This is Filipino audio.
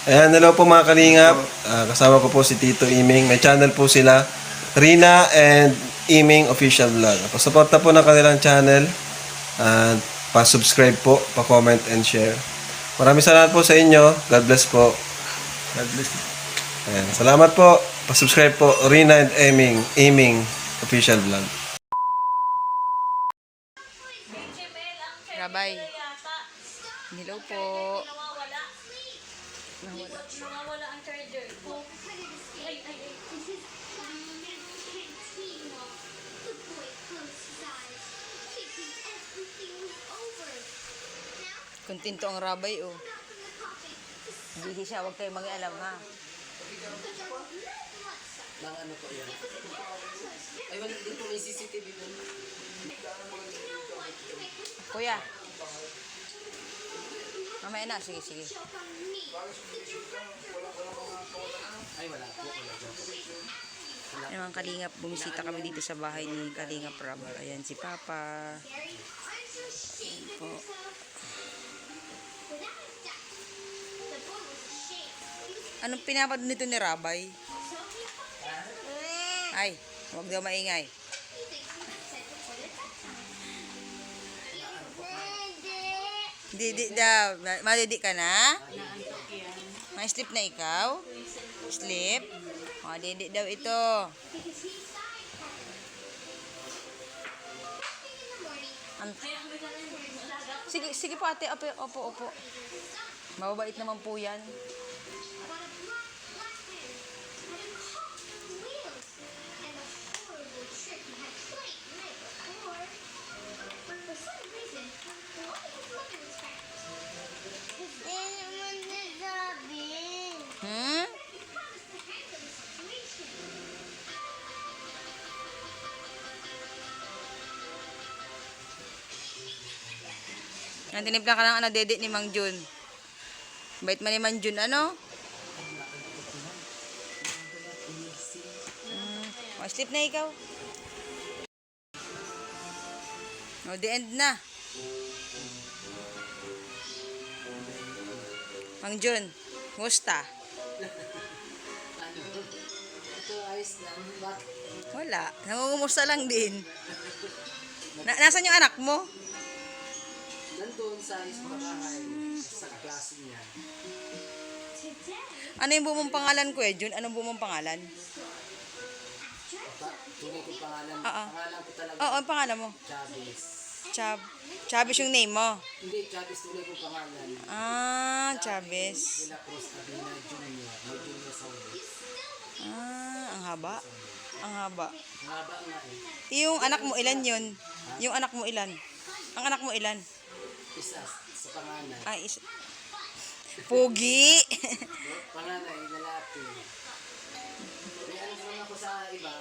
Ayan, hello po mga kalingap. Kasama ko po si Tito Iming. May channel po sila, Rina and Iming Official Vlog. Pasuporta po ng kanilang channel. At pa-subscribe po, pa-comment and share. Maraming salamat po sa inyo. God bless po. God bless. Ayan, salamat po. Pa-subscribe po, Rina and Iming Official Vlog. Rabay. Hello po. Nawawala ang charger. Kontento ang Rabay, oh. Busy siya, huwag kayong mag-alam, ha? Nang ano po yan? Ay, wala din po may CCTV doon. Kuya. Mamaya na, sige, sige. Ay, wala po. Wala po. Ayan mga kalingap, bumisita kami dito sa bahay ni Kalingap Rab. Ayan si Papa. Ayan po. Anong pinapad nito ni Rabay? Ay, huwag daw maingay. Didi daw. Madidi ka na? May sleep na ikaw? Sleep? O, didi daw ito. Sige, sige po ate. Opo, opo, opo. Mababait naman po yan. Hmm? Tinimpla ka ng ano, dede ni Mang Jun. Bait man ni Mang Jun, ano? Sleep na ikaw. O, the end na. Mang Jun, musta? Ito, ayos lang. Bakit? Wala. Nangungumusta lang din. Nasaan yung anak mo? Nandun sa bahay, sa klase niya. Ano yung buong pangalan ko Jun? Anong buong pangalan? Tunay ko pangalan. Oo. Pangalan ko talaga. Oo, ang pangalan mo? Chavez. Chavez yung name mo? Hindi, Chavez tunay ko pangalan. Ah, Chavez. De La Cruz Abina Jr. May junior sa ulit. Ah, ang haba. Ang haba. Mahaba nga eh. Yung anak mo, ilan yun? Yung anak mo, ilan? Ang anak mo, ilan? Isa sa pangalan. Ay, Pugi. Panganay, lalaki. May anak naman ako sa iba.